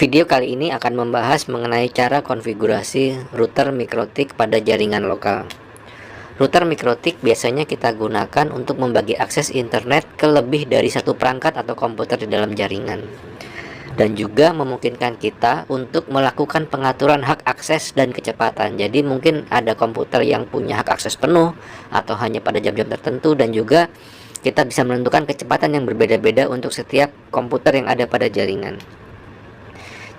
Video kali ini akan membahas mengenai cara konfigurasi router MikroTik pada jaringan lokal. Router MikroTik biasanya kita gunakan untuk membagi akses internet ke lebih dari satu perangkat atau komputer di dalam jaringan, dan juga memungkinkan kita untuk melakukan pengaturan hak akses dan kecepatan. Jadi mungkin ada komputer yang punya hak akses penuh atau hanya pada jam-jam tertentu, dan juga kita bisa menentukan kecepatan yang berbeda-beda untuk setiap komputer yang ada pada jaringan.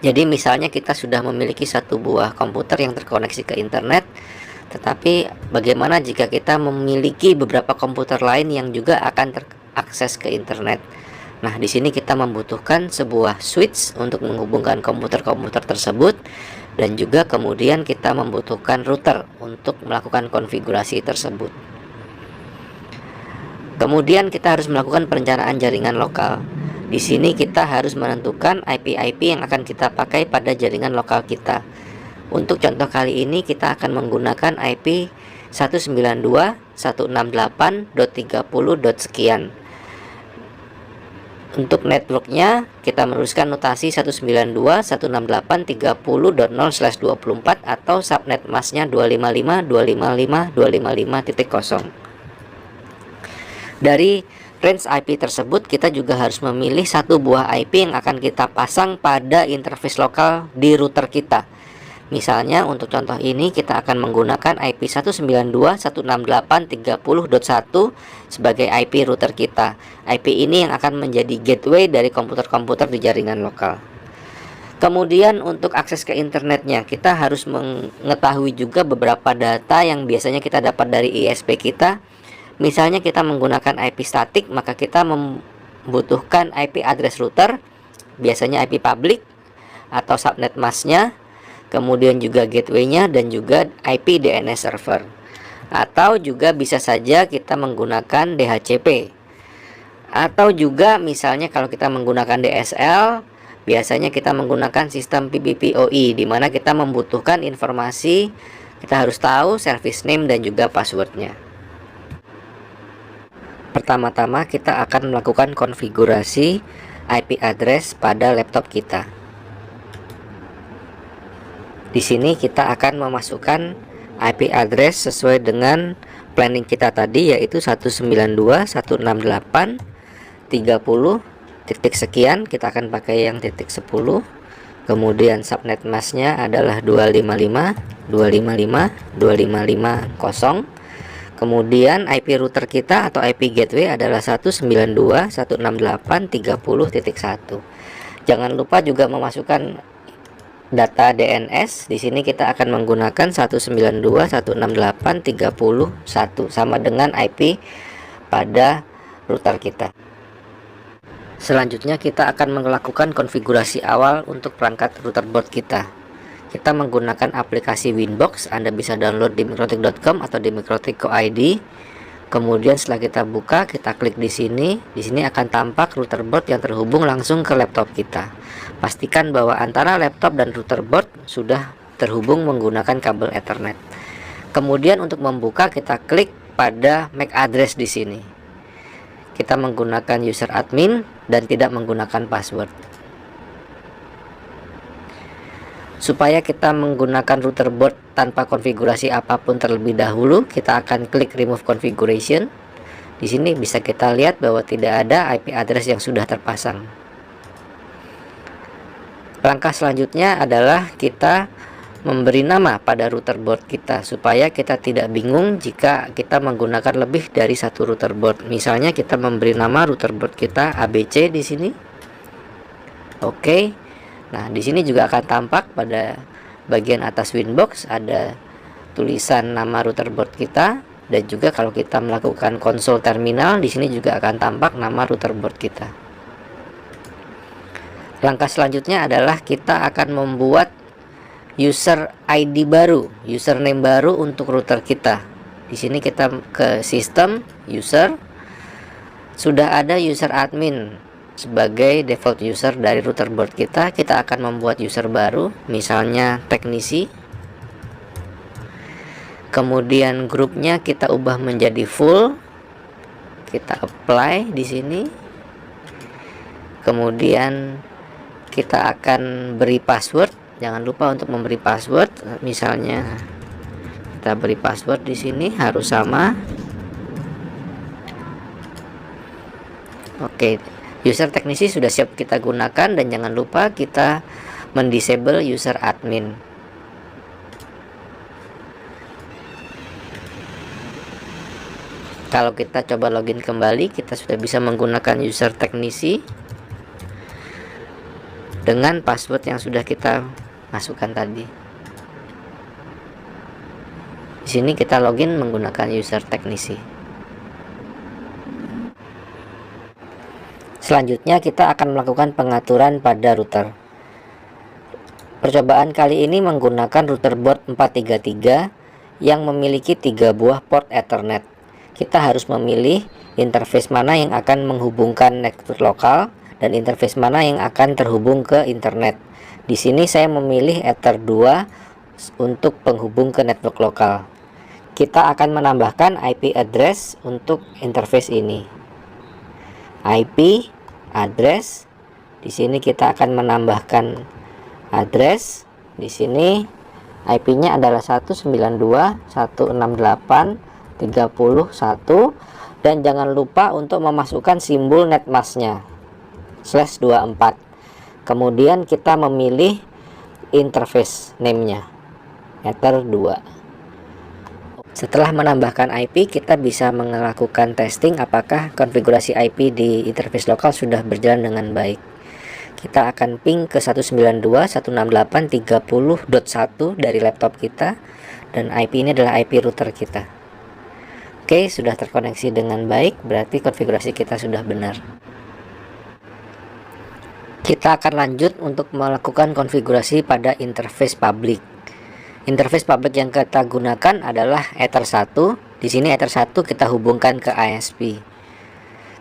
Jadi misalnya kita sudah memiliki satu buah komputer yang terkoneksi ke internet, tetapi bagaimana jika kita memiliki beberapa komputer lain yang juga akan terakses ke internet? Nah, di sini kita membutuhkan sebuah switch untuk menghubungkan komputer-komputer tersebut, dan juga kemudian kita membutuhkan router untuk melakukan konfigurasi tersebut. Kemudian kita harus melakukan perencanaan jaringan lokal. Di sini kita harus menentukan IP-IP yang akan kita pakai pada jaringan lokal kita. Untuk contoh kali ini kita akan menggunakan IP 192.168.30. Untuk networknya kita menuliskan notasi 192.168.30.0/24 atau subnet masknya 255.255.255.0. Dari range IP tersebut kita juga harus memilih satu buah IP yang akan kita pasang pada interface lokal di router kita. Misalnya untuk contoh ini kita akan menggunakan IP 192.168.30.1 sebagai IP router kita. IP ini yang akan menjadi gateway dari komputer-komputer di jaringan lokal. Kemudian untuk akses ke internetnya kita harus mengetahui juga beberapa data yang biasanya kita dapat dari ISP kita. Misalnya kita menggunakan IP statik, maka kita membutuhkan IP address router, biasanya IP public atau subnet masknya, kemudian juga gateway-nya, dan juga IP DNS server. Atau juga bisa saja kita menggunakan DHCP. Atau juga misalnya kalau kita menggunakan DSL, biasanya kita menggunakan sistem PBPoE, di mana kita membutuhkan informasi, kita harus tahu service name dan juga passwordnya. Pertama-tama kita akan melakukan konfigurasi IP address pada laptop kita. Di sini kita akan memasukkan IP address sesuai dengan planning kita tadi, yaitu 192.168.30 titik sekian. Kita akan pakai yang titik 10. Kemudian subnet masknya adalah 255.255.255.0. Kemudian IP router kita atau IP gateway adalah 192.168.30.1. Jangan lupa juga memasukkan data DNS. Di sini kita akan menggunakan 192.168.30.1 sama dengan IP pada router kita. Selanjutnya kita akan melakukan konfigurasi awal untuk perangkat router board kita. Kita menggunakan aplikasi Winbox. Anda bisa download di mikrotik.com atau di mikrotik.id. Kemudian setelah kita buka, kita klik di sini. Di sini akan tampak router board yang terhubung langsung ke laptop kita. Pastikan bahwa antara laptop dan router board sudah terhubung menggunakan kabel Ethernet. Kemudian untuk membuka, kita klik pada MAC address di sini. Kita menggunakan user admin dan tidak menggunakan password. Supaya kita menggunakan router board tanpa konfigurasi apapun terlebih dahulu, kita akan klik remove configuration. Di sini bisa kita lihat bahwa tidak ada IP address yang sudah terpasang. Langkah selanjutnya adalah kita memberi nama pada router board kita supaya kita tidak bingung jika kita menggunakan lebih dari satu router board. Misalnya kita memberi nama router board kita ABC di sini. Oke. Nah, di sini juga akan tampak pada bagian atas Winbox ada tulisan nama router board kita, dan juga kalau kita melakukan konsol terminal di sini juga akan tampak nama router board kita. Langkah selanjutnya adalah kita akan membuat user ID baru, username baru untuk router kita. Di sini kita ke sistem user. Sudah ada user admin sebagai default user dari router board kita. Kita akan membuat user baru, misalnya teknisi. Kemudian grupnya kita ubah menjadi full. Kita apply di sini. Kemudian kita akan beri password. Jangan lupa untuk memberi password. Misalnya kita beri password di sini harus sama. Oke, user teknisi sudah siap kita gunakan, dan jangan lupa kita mendisable user admin. Kalau kita coba login kembali, kita sudah bisa menggunakan user teknisi dengan password yang sudah kita masukkan tadi. Di sini kita login menggunakan user teknisi. Selanjutnya kita akan melakukan pengaturan pada router. Percobaan kali ini menggunakan router board 433 yang memiliki 3 buah port Ethernet. Kita harus memilih interface mana yang akan menghubungkan network lokal dan interface mana yang akan terhubung ke internet. Di sini saya memilih Ether 2 untuk penghubung ke network lokal. Kita akan menambahkan IP address untuk interface ini. IP address. Di sini kita akan menambahkan address. Di sini IP-nya adalah 192.168.31, dan jangan lupa untuk memasukkan simbol netmasknya /24. Kemudian kita memilih interface name-nya Ether 2. Setelah menambahkan IP, kita bisa melakukan testing apakah konfigurasi IP di interface lokal sudah berjalan dengan baik. Kita akan ping ke 192.168.30.1 dari laptop kita, dan IP ini adalah IP router kita. Oke, sudah terkoneksi dengan baik, berarti konfigurasi kita sudah benar. Kita akan lanjut untuk melakukan konfigurasi pada interface public. Interface public yang kita gunakan adalah Ether 1. Di sini Ether 1 kita hubungkan ke ISP.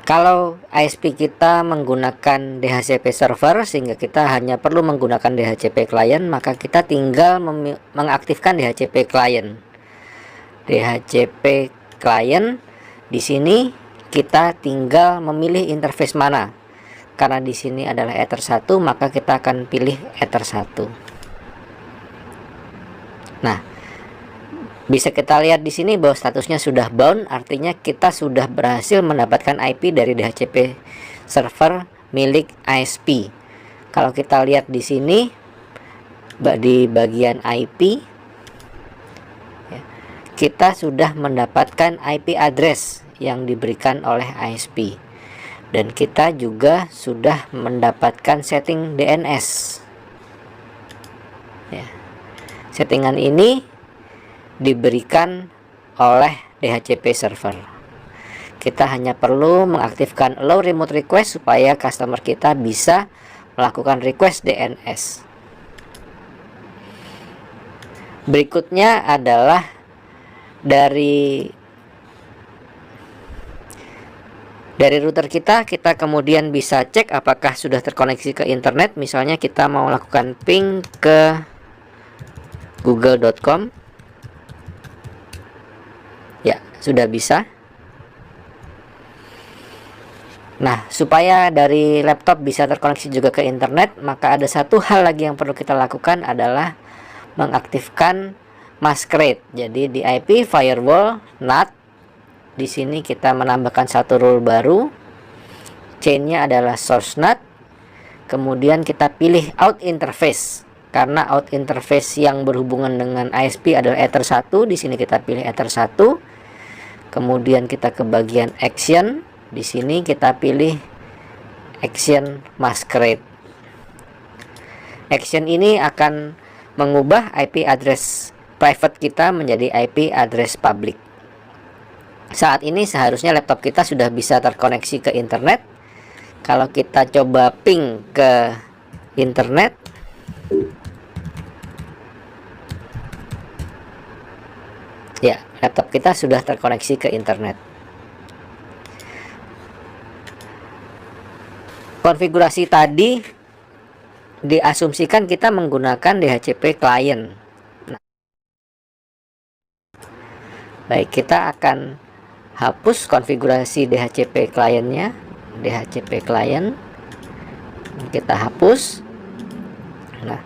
Kalau ISP kita menggunakan DHCP server sehingga kita hanya perlu menggunakan DHCP client, maka kita tinggal mengaktifkan DHCP client. DHCP client, di sini kita tinggal memilih interface mana. Karena di sini adalah Ether 1, maka kita akan pilih Ether 1. Nah, bisa kita lihat di sini bahwa statusnya sudah bound, artinya kita sudah berhasil mendapatkan IP dari DHCP server milik ISP. Kalau kita lihat di sini di bagian IP, kita sudah mendapatkan IP address yang diberikan oleh ISP, dan kita juga sudah mendapatkan setting DNS. Settingan ini diberikan oleh DHCP server. Kita hanya perlu mengaktifkan allow remote request supaya customer kita bisa melakukan request DNS. Berikutnya adalah dari router kita kemudian bisa cek apakah sudah terkoneksi ke internet. Misalnya kita mau melakukan ping ke google.com. Ya, sudah bisa. Nah, supaya dari laptop bisa terkoneksi juga ke internet, maka ada satu hal lagi yang perlu kita lakukan adalah mengaktifkan masquerade. Jadi di IP firewall NAT, di sini kita menambahkan satu rule baru. Chainnya adalah source NAT. Kemudian kita pilih out interface. Karena out interface yang berhubungan dengan ISP adalah Ether 1, di sini kita pilih Ether 1. Kemudian kita ke bagian action, di sini kita pilih action masquerade. Action ini akan mengubah IP address private kita menjadi IP address public. Saat ini seharusnya laptop kita sudah bisa terkoneksi ke internet. Kalau kita coba ping ke internet, ya, laptop kita sudah terkoneksi ke internet. Konfigurasi tadi diasumsikan kita menggunakan DHCP client. Nah, baik, kita akan hapus konfigurasi DHCP clientnya. DHCP client kita hapus. Nah,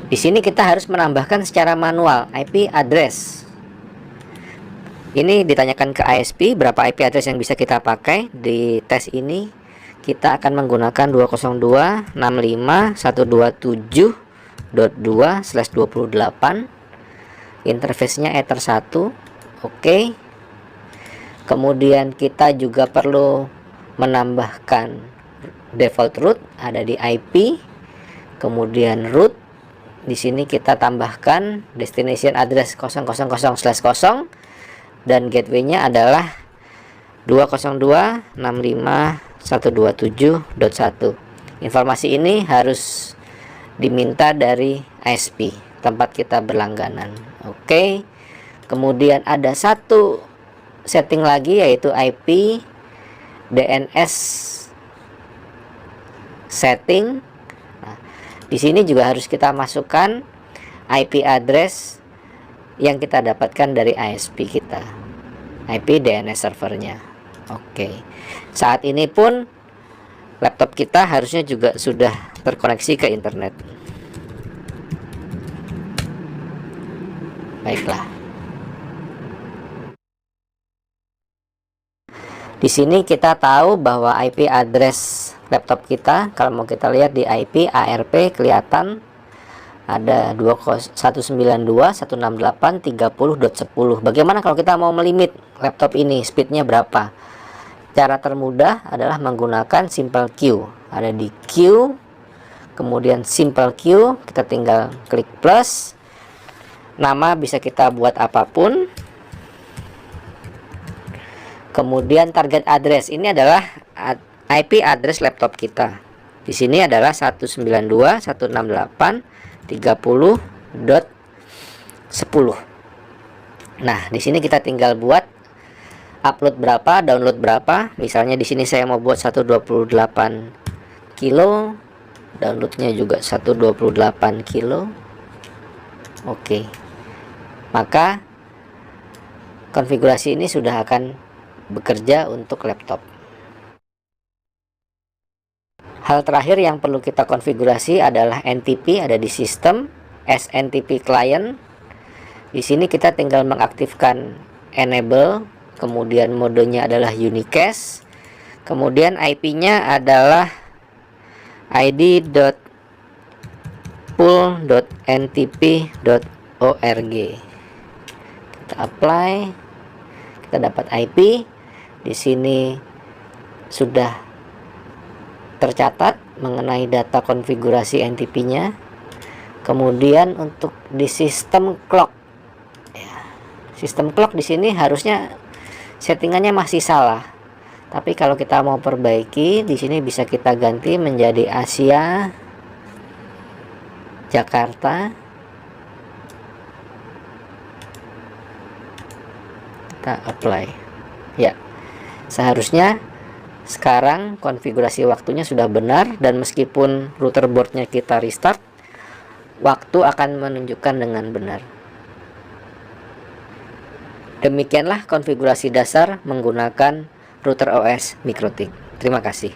di sini kita harus menambahkan secara manual IP address. Ini ditanyakan ke ISP berapa IP address yang bisa kita pakai. Di tes ini kita akan menggunakan 202.165.127.2/28. Interface-nya Ether 1. Oke. Kemudian kita juga perlu menambahkan default root ada di IP. Kemudian root di sini kita tambahkan destination address 000/0 dan gateway-nya adalah 202.165.127.1. Informasi ini harus diminta dari ISP tempat kita berlangganan. Oke. Kemudian ada satu setting lagi yaitu IP DNS setting. Nah, di sini juga harus kita masukkan IP address yang kita dapatkan dari ISP kita, IP DNS servernya. Oke. Saat ini pun laptop kita harusnya juga sudah terkoneksi ke internet. Baiklah. Di sini kita tahu bahwa IP address laptop kita, kalau mau kita lihat di IP ARP kelihatan ada 192.168.30.10. Bagaimana kalau kita mau melimit laptop ini, speednya berapa? Cara termudah adalah menggunakan simple queue. Ada di queue, kemudian simple queue, kita tinggal klik plus. Nama bisa kita buat apapun. Kemudian target address ini adalah IP address laptop kita. Di sini adalah 192.168.30.10. Nah, di sini kita tinggal buat upload berapa, download berapa. Misalnya di sini saya mau buat 128 kilo, downloadnya juga 128 kilo. Oke. Maka konfigurasi ini sudah akan bekerja untuk laptop. Hal terakhir yang perlu kita konfigurasi adalah NTP, ada di sistem SNTP client. Di sini kita tinggal mengaktifkan enable, kemudian modenya adalah unicast, kemudian IP-nya adalah id.pool.ntp.org. Kita apply, kita dapat IP. Di sini sudah tercatat mengenai data konfigurasi NTP-nya. Kemudian untuk di sistem clock, sistem clock di sini harusnya settingannya masih salah. Tapi kalau kita mau perbaiki, di sini bisa kita ganti menjadi Asia Jakarta. Kita apply. Ya. Seharusnya sekarang konfigurasi waktunya sudah benar, dan meskipun router boardnya kita restart, waktu akan menunjukkan dengan benar. Demikianlah konfigurasi dasar menggunakan router OS MikroTik. Terima kasih.